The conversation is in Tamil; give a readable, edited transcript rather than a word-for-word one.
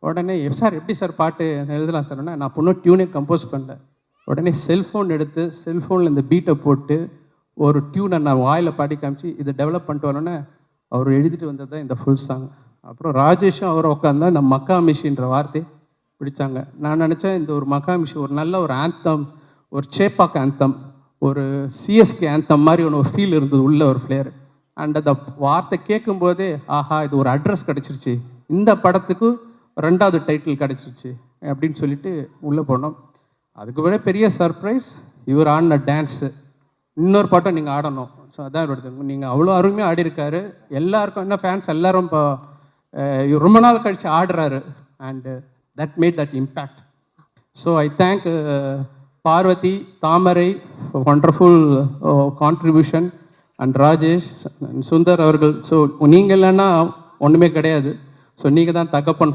உடனே சார் எப்படி சார் பாட்டு எழுதலாம் சார்? நான் பொண்ணும் டியூனே கம்போஸ் பண்ணல. உடனே செல்ஃபோன் எடுத்து செல்ஃபோனில் இந்த பீட்டை போட்டு ஒரு டியூனை நான் வாயில் பாடி காமிச்சு இதை டெவலப் பண்ணிட்டு வரணுன்னு அவர் எழுதிட்டு வந்தது தான் இந்த ஃபுல் சாங். அப்புறம் ராஜேஷும் அவர் உட்காந்தா இந்த மக்கா மிஷின்ற வார்த்தை பிடிச்சாங்க. நான் நினச்சேன் இந்த ஒரு மக்கா மிஷின் ஒரு நல்ல ஒரு ஆந்தம், ஒரு சேப்பாக் ஆந்தம், ஒரு சிஎஸ்கே ஆந்தம் மாதிரி ஒரு ஃபீல் இருந்தது, உள்ள ஒரு ஃப்ளேர். அண்ட் அந்த வார்த்தை கேட்கும்போதே ஆஹா இது ஒரு அட்ரஸ் கிடச்சிருச்சு, இந்த படத்துக்கு 2வது டைட்டில் கிடச்சிருச்சு அப்படின்னு சொல்லிட்டு உள்ளே போனோம். அதுக்கு விட பெரிய சர்ப்ரைஸ் இவர் ஆடின டான்ஸு. இன்னொரு பாட்டம் நீங்கள் ஆடணும். ஸோ அதான் இவருக்கு நீங்கள் அவ்வளோ அருமையாக ஆடிருக்காரு. எல்லாருக்கும் என்ன ஃபேன்ஸ் எல்லாரும் இப்போ ரொம்ப நாள் கழித்து ஆடுறாரு. And that made that impact. So I thank Parvathi, Thamarai, wonderful contribution, and Rajesh, Sundar அவர்கள். ஸோ நீங்கள் இல்லைன்னா ஒன்றுமே கிடையாது. ஸோ நீங்கள் தான் தகப்பன்.